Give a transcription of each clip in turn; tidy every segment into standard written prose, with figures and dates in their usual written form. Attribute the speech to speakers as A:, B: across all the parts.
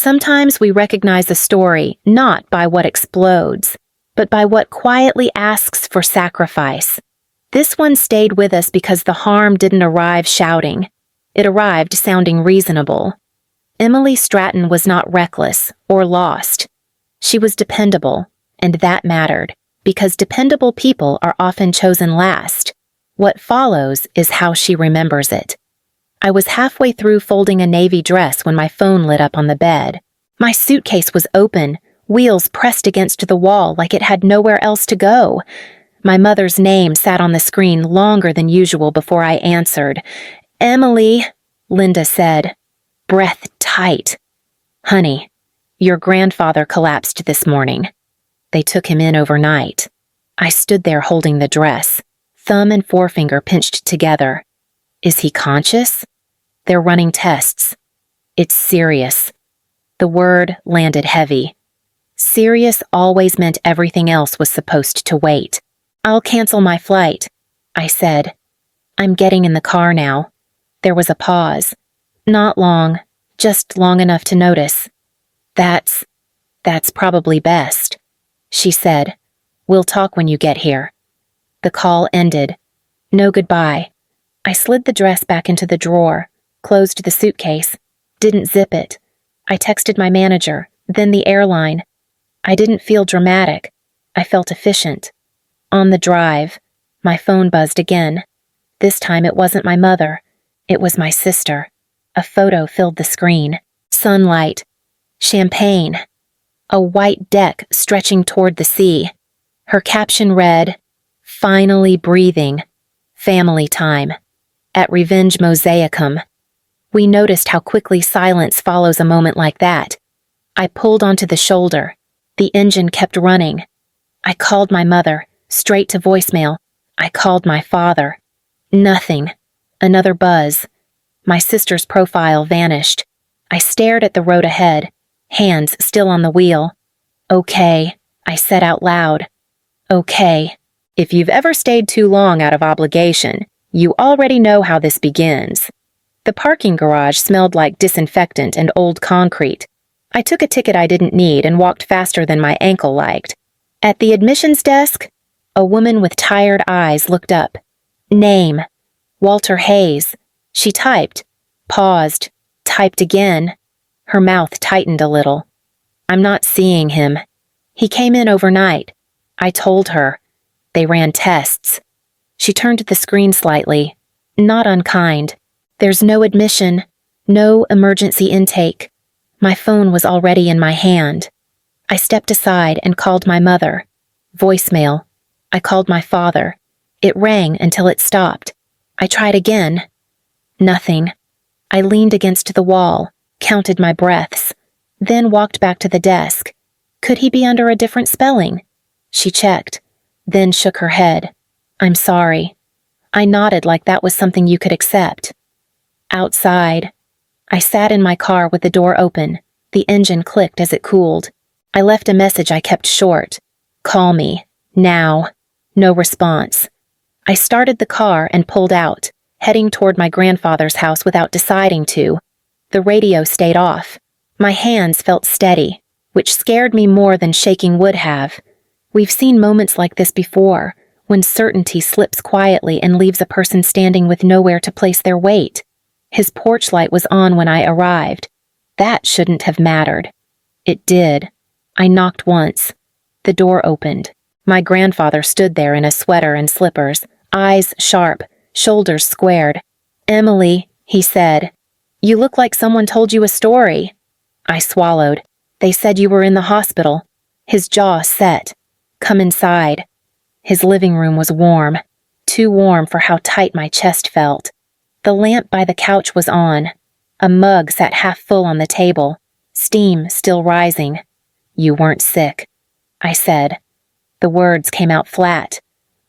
A: Sometimes we recognize a story not by what explodes, but by what quietly asks for sacrifice. This one stayed with us because the harm didn't arrive shouting. It arrived sounding reasonable. Emily Stratton was not reckless or lost. She was dependable, and that mattered, because dependable people are often chosen last. What follows is how she remembers it. I was halfway through folding a navy dress when my phone lit up on the bed. My suitcase was open, wheels pressed against the wall like it had nowhere else to go. My mother's name sat on the screen longer than usual before I answered. "Emily," Linda said, breath tight. "Honey, your grandfather collapsed this morning. They took him in overnight." I stood there holding the dress, thumb and forefinger pinched together. "Is he conscious?" "They're running tests. It's serious." The word landed heavy. Serious always meant everything else was supposed to wait. "I'll cancel my flight," I said. "I'm getting in the car now." There was a pause. Not long, just long enough to notice. That's probably best," she said. "We'll talk when you get here." The call ended. No goodbye. I slid the dress back into the drawer, closed the suitcase, didn't zip it. I texted my manager, then the airline. I didn't feel dramatic. I felt efficient. On the drive, my phone buzzed again. This time it wasn't my mother. It was my sister. A photo filled the screen. Sunlight. Champagne. A white deck stretching toward the sea. Her caption read, "Finally breathing. Family time. At Revenge Mosaicum." We noticed how quickly silence follows a moment like that. I pulled onto the shoulder. The engine kept running. I called my mother, straight to voicemail. I called my father. Nothing. Another buzz. My sister's profile vanished. I stared at the road ahead, hands still on the wheel. "Okay," I said out loud. "Okay." If you've ever stayed too long out of obligation, you already know how this begins. The parking garage smelled like disinfectant and old concrete. I took a ticket I didn't need and walked faster than my ankle liked. At the admissions desk, a woman with tired eyes looked up. "Name, Walter Hayes." She typed, paused, typed again. Her mouth tightened a little. "I'm not seeing him. He came in overnight." I told her. "They ran tests." She turned the screen slightly, not unkind. "There's no admission, no emergency intake." My phone was already in my hand. I stepped aside and called my mother. Voicemail. I called my father. It rang until it stopped. I tried again. Nothing. I leaned against the wall, counted my breaths, then walked back to the desk. Could he be under a different spelling? She checked, then shook her head. "I'm sorry." I nodded like that was something you could accept. Outside, I sat in my car with the door open. The engine clicked as it cooled. I left a message I kept short. "Call me. Now." No response. I started the car and pulled out, heading toward my grandfather's house without deciding to. The radio stayed off. My hands felt steady, which scared me more than shaking would have. We've seen moments like this before, when certainty slips quietly and leaves a person standing with nowhere to place their weight. His porch light was on when I arrived. That shouldn't have mattered. It did. I knocked once. The door opened. My grandfather stood there in a sweater and slippers, eyes sharp, shoulders squared. "Emily," he said, "you look like someone told you a story." I swallowed. "They said you were in the hospital." His jaw set. "Come inside." His living room was warm, too warm for how tight my chest felt. The lamp by the couch was on. A mug sat half full on the table, steam still rising. "You weren't sick," I said. The words came out flat.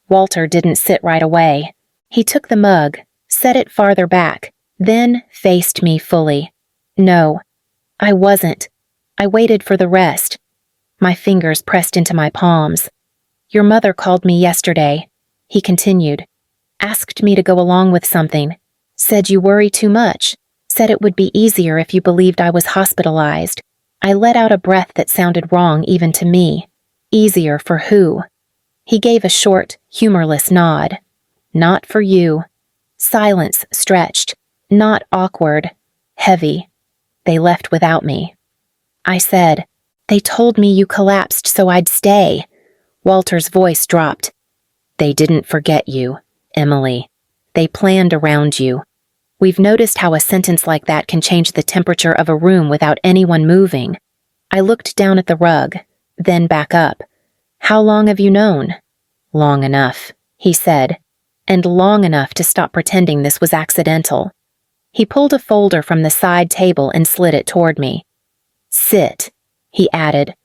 A: Walter didn't sit right away. He took the mug, set it farther back, then faced me fully. "No, I wasn't." I waited for the rest. My fingers pressed into my palms. "Your mother called me yesterday," he continued. "Asked me to go along with something. Said you worry too much. Said it would be easier if you believed I was hospitalized. I let out a breath that sounded wrong even to me. Easier for who? He gave a short, humorless nod. Not for you. Silence stretched. Not awkward. Heavy. They left without me. I said, "They told me you collapsed so I'd stay." Walter's voice dropped. "They didn't forget you, Emily. They planned around you. We've noticed how a sentence like that can change the temperature of a room without anyone moving." I looked down at the rug, then back up. "How long have you known?" "Long enough," he said, "and long enough to stop pretending this was accidental." He pulled a folder from the side table and slid it toward me. "Sit," he added.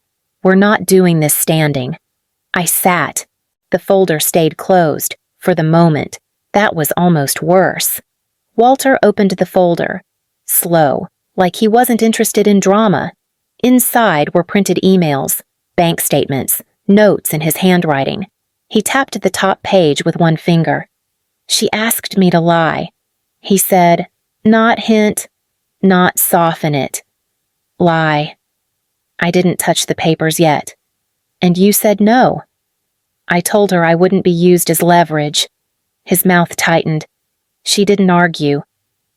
A: "We're not doing this standing." I sat. The folder stayed closed, for the moment. That was almost worse. Walter opened the folder. Slow, like he wasn't interested in drama. Inside were printed emails, bank statements, notes in his handwriting. He tapped at the top page with one finger. "She asked me to lie." He said, "Not hint, not soften it. Lie." I didn't touch the papers yet. "And you said no." I told her I wouldn't be used as leverage. His mouth tightened. She didn't argue.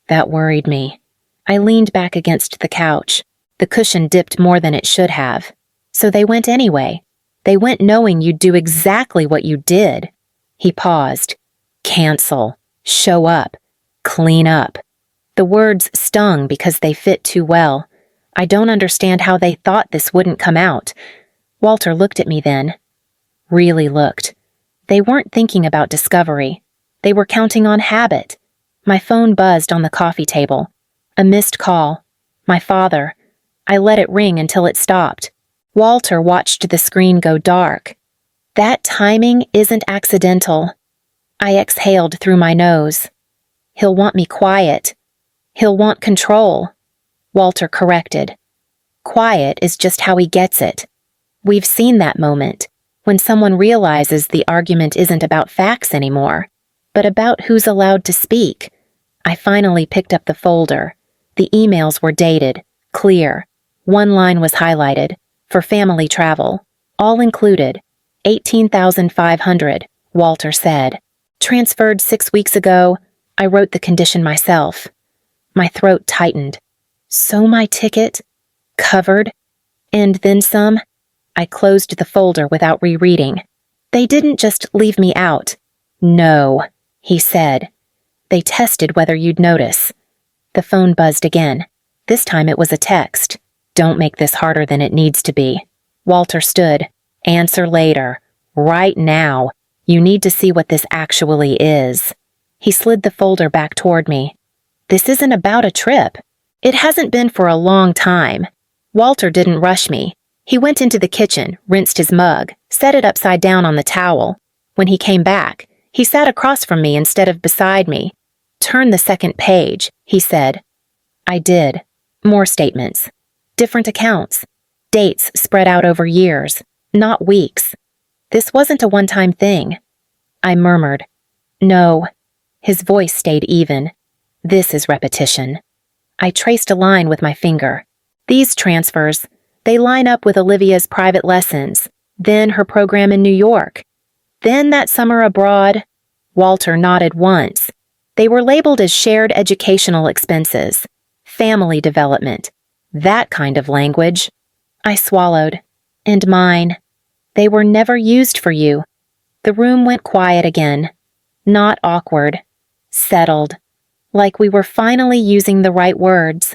A: That worried me. I leaned back against the couch. The cushion dipped more than it should have. So they went anyway. They went knowing you'd do exactly what you did. He paused. Cancel. Show up. Clean up. The words stung because they fit too well. I don't understand how they thought this wouldn't come out. Walter looked at me then. Really looked. They weren't thinking about discovery. They were counting on habit. My phone buzzed on the coffee table. A missed call. My father. I let it ring until it stopped. Walter watched the screen go dark. That timing isn't accidental. I exhaled through my nose. He'll want me quiet. He'll want control. Walter corrected. Quiet is just how he gets it. We've seen that moment, when someone realizes the argument isn't about facts anymore, but about who's allowed to speak. I finally picked up the folder. The emails were dated, clear. One line was highlighted, for family travel. All included. $18,500, Walter said. Transferred 6 weeks ago. I wrote the condition myself. My throat tightened. So my ticket? Covered? And then some? I closed the folder without rereading. They didn't just leave me out. No, he said. They tested whether you'd notice. The phone buzzed again. This time it was a text. Don't make this harder than it needs to be. Walter stood. Answer later. Right now. You need to see what this actually is. He slid the folder back toward me. This isn't about a trip. It hasn't been for a long time. Walter didn't rush me. He went into the kitchen, rinsed his mug, set it upside down on the towel. When he came back, he sat across from me instead of beside me. Turn the second page, he said. I did. More statements. Different accounts. Dates spread out over years, not weeks. This wasn't a one-time thing. I murmured. No. His voice stayed even. This is repetition. I traced a line with my finger. These transfers, they line up with Olivia's private lessons, then her program in New York. Then that summer abroad. Walter nodded once. They were labeled as shared educational expenses, family development, that kind of language. I swallowed. And mine. They were never used for you. The room went quiet again. Not awkward. Settled. Like we were finally using the right words.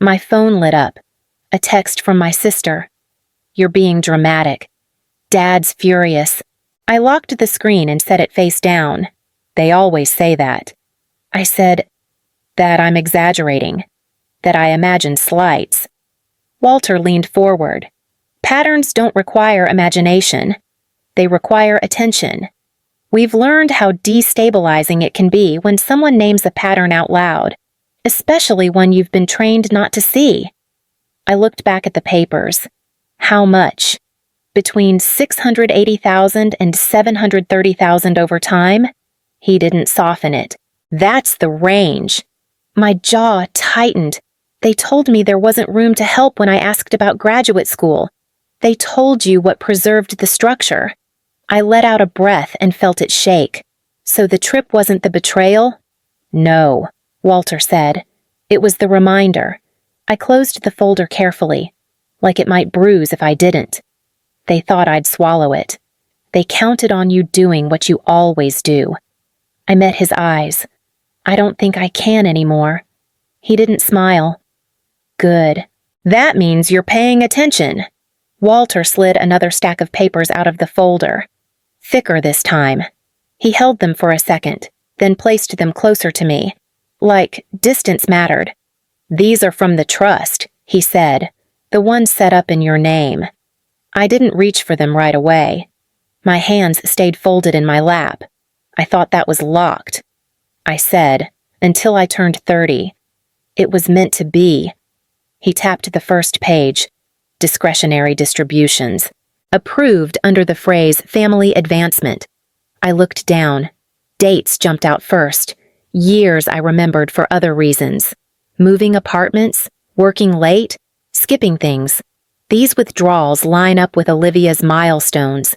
A: My phone lit up. A text from my sister. You're being dramatic. Dad's furious. I locked the screen and set it face down. They always say that. I said that I'm exaggerating. That I imagine slights. Walter leaned forward. Patterns don't require imagination. They require attention. We've learned how destabilizing it can be when someone names a pattern out loud, especially one you've been trained not to see. I looked back at the papers. How much? Between $680,000 and $730,000 over time? He didn't soften it. That's the range. My jaw tightened. They told me there wasn't room to help when I asked about graduate school. They told you what preserved the structure. I let out a breath and felt it shake. So the trip wasn't the betrayal? No, Walter said. It was the reminder. I closed the folder carefully, like it might bruise if I didn't. They thought I'd swallow it. They counted on you doing what you always do. I met his eyes. I don't think I can anymore. He didn't smile. Good. That means you're paying attention. Walter slid another stack of papers out of the folder. Thicker this time. He held them for a second, then placed them closer to me. Like distance mattered. These are from the trust, he said. The ones set up in your name. I didn't reach for them right away. My hands stayed folded in my lap. I thought that was locked. I said, until I turned 30. It was meant to be. He tapped the first page. Discretionary distributions. Approved under the phrase family advancement. I looked down. Dates jumped out first. Years I remembered for other reasons. Moving apartments, working late, skipping things. These withdrawals line up with Olivia's milestones.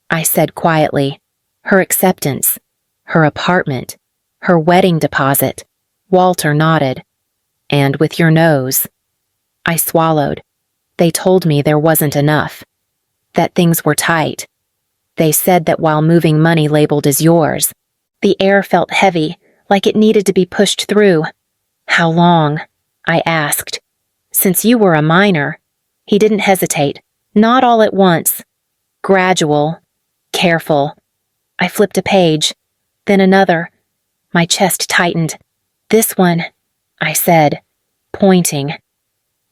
A: I said quietly. Her acceptance. Her apartment. Her wedding deposit. Walter nodded. And with your nose. I swallowed. They told me there wasn't enough. That things were tight. They said that while moving money labeled as yours, the air felt heavy, like it needed to be pushed through. How long? I asked. Since you were a minor. He didn't hesitate. Not all at once. Gradual. Careful. I flipped a page. Then another. My chest tightened. This one, I said, pointing.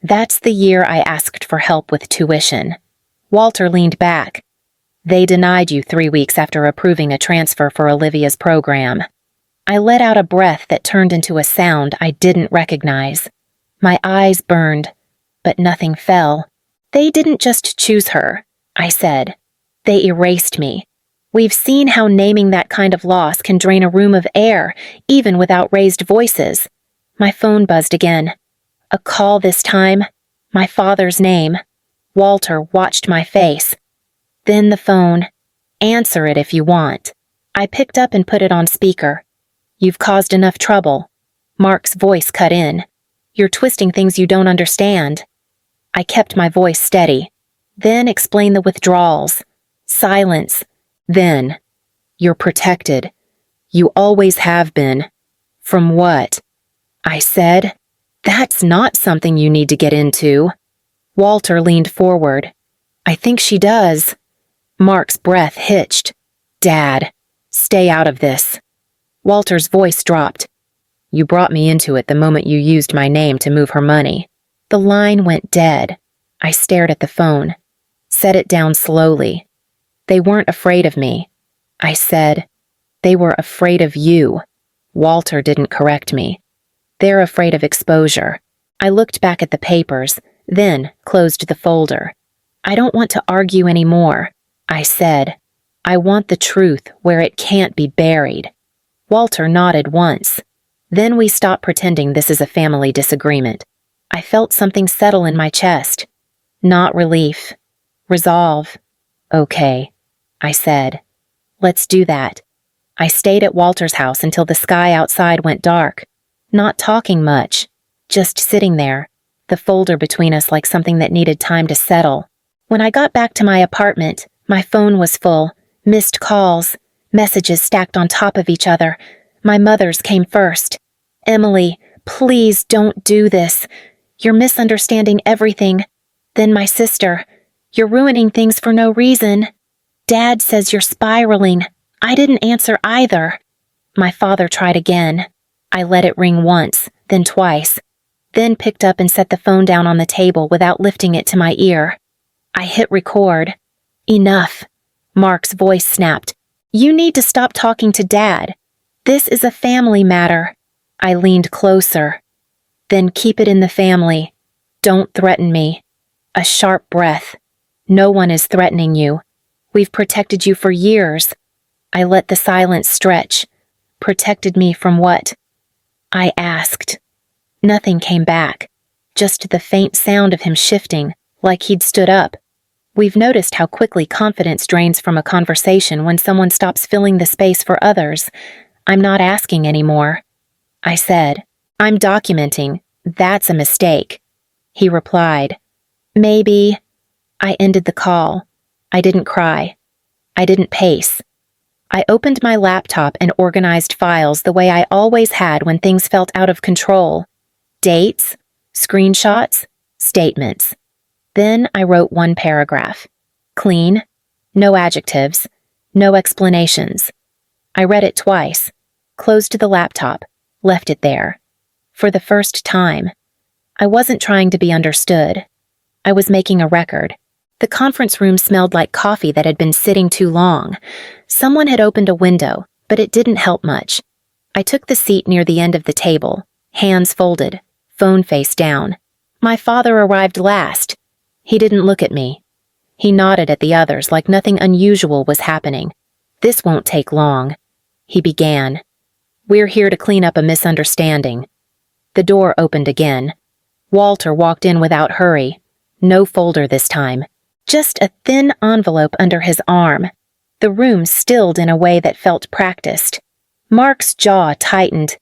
A: That's the year I asked for help with tuition. Walter leaned back. They denied you 3 weeks after approving a transfer for Olivia's program. I let out a breath that turned into a sound I didn't recognize. My eyes burned, but nothing fell. They didn't just choose her, I said. They erased me. We've seen how naming that kind of loss can drain a room of air, even without raised voices. My phone buzzed again. A call this time. My father's name. Walter watched my face. Then the phone. Answer it if you want. I picked up and put it on speaker. You've caused enough trouble. Mark's voice cut in. You're twisting things you don't understand. I kept my voice steady. Then explain the withdrawals. Silence. Then. You're protected. You always have been. From what? I said. That's not something you need to get into. Walter leaned forward. I think she does. Mark's breath hitched. Dad, stay out of this. Walter's voice dropped. You brought me into it the moment you used my name to move her money. The line went dead. I stared at the phone. Set it down slowly. They weren't afraid of me. I said. They were afraid of you. Walter didn't correct me. They're afraid of exposure. I looked back at the papers, then closed the folder. I don't want to argue anymore, I said. I want the truth where it can't be buried. Walter nodded once. Then we stopped pretending this is a family disagreement. I felt something settle in my chest. Not relief. Resolve. Okay, I said. Let's do that. I stayed at Walter's house until the sky outside went dark. Not talking much. Just sitting there, the folder between us like something that needed time to settle. When I got back to my apartment, my phone was full. Missed calls. Messages stacked on top of each other. My mother's came first. Emily, please don't do this. You're misunderstanding everything. Then my sister. You're ruining things for no reason. Dad says you're spiraling. I didn't answer either. My father tried again. I let it ring once, then twice. Then picked up and set the phone down on the table without lifting it to my ear. I hit record. Enough. Mark's voice snapped. You need to stop talking to Dad. This is a family matter. I leaned closer. Then keep it in the family. Don't threaten me. A sharp breath. No one is threatening you. We've protected you for years. I let the silence stretch. Protected me from what? I asked. Nothing came back. just the faint sound of him shifting, like he'd stood up. We've noticed how quickly confidence drains from a conversation when someone stops filling the space for others. I'm not asking anymore. I said, I'm documenting. That's a mistake. He replied, maybe. I ended the call. I didn't cry. I didn't pace. I opened my laptop and organized files the way I always had when things felt out of control. Dates, screenshots, statements. Then I wrote one paragraph. Clean, no adjectives, no explanations. I read it twice, closed the laptop, left it there. For the first time. I wasn't trying to be understood. I was making a record. The conference room smelled like coffee that had been sitting too long. Someone had opened a window, but it didn't help much. I took the seat near the end of the table, hands folded, phone face down. My father arrived last. He didn't look at me. He nodded at the others like nothing unusual was happening. This won't take long. He began. We're here to clean up a misunderstanding. The door opened again. Walter walked in without hurry. No folder this time. Just a thin envelope under his arm. The room stilled in a way that felt practiced. Mark's jaw tightened.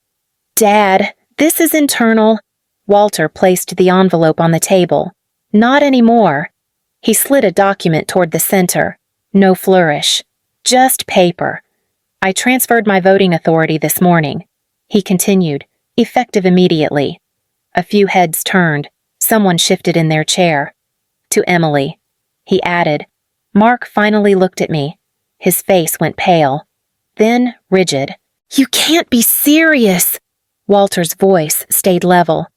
A: Dad, this is internal. Walter placed the envelope on the table. Not anymore. He slid a document toward the center. No flourish. Just paper. I transferred my voting authority this morning. He continued, effective immediately. A few heads turned. Someone shifted in their chair. To Emily. He added. Mark finally looked at me. His face went pale. Then rigid. You can't be serious! Walter's voice stayed level.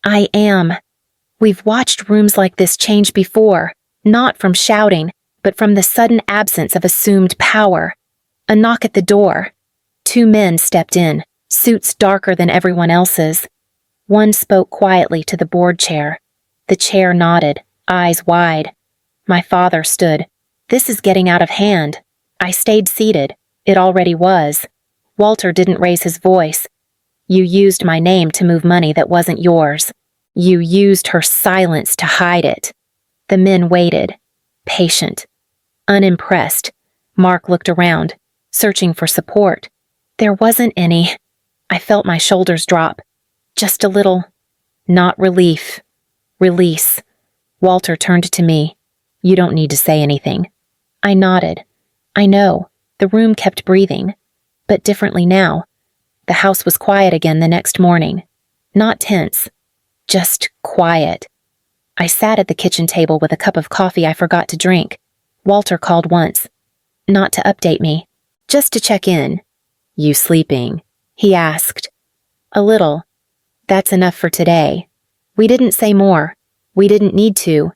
A: I am. We've watched rooms like this change before, not from shouting, but from the sudden absence of assumed power. A knock at the door. 2 men stepped in, suits darker than everyone else's. One spoke quietly to the board chair. The chair nodded, eyes wide. My father stood. This is getting out of hand. I stayed seated. It already was. Walter didn't raise his voice. You used my name to move money that wasn't yours. You used her silence to hide it. The men waited, patient, unimpressed. Mark looked around, searching for support. There wasn't any. I felt my shoulders drop. Just a little. Not relief. Release. Walter turned to me. You don't need to say anything. I nodded. I know. The room kept breathing. But differently now. The house was quiet again the next morning. Not tense. Just quiet. I sat at the kitchen table with a cup of coffee I forgot to drink. Walter called once. Not to update me. Just to check in. You sleeping? He asked. A little. That's enough for today. We didn't say more. We didn't need to.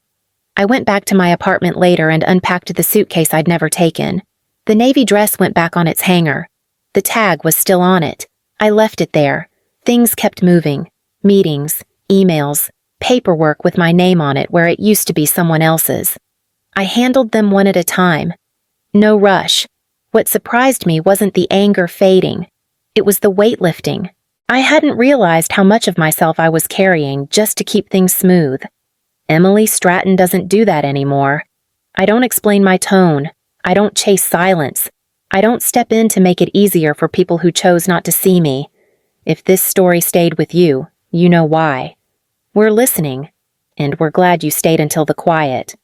A: I went back to my apartment later and unpacked the suitcase I'd never taken. The navy dress went back on its hanger. The tag was still on it. I left it there. Things kept moving. Meetings, emails, paperwork with my name on it where it used to be someone else's. I handled them one at a time. No rush. What surprised me wasn't the anger fading. It was the weight lifting. I hadn't realized how much of myself I was carrying just to keep things smooth. Emily Stratton doesn't do that anymore. I don't explain my tone. I don't chase silence. I don't step in to make it easier for people who chose not to see me. If this story stayed with you, you know why. We're listening, and we're glad you stayed until the quiet.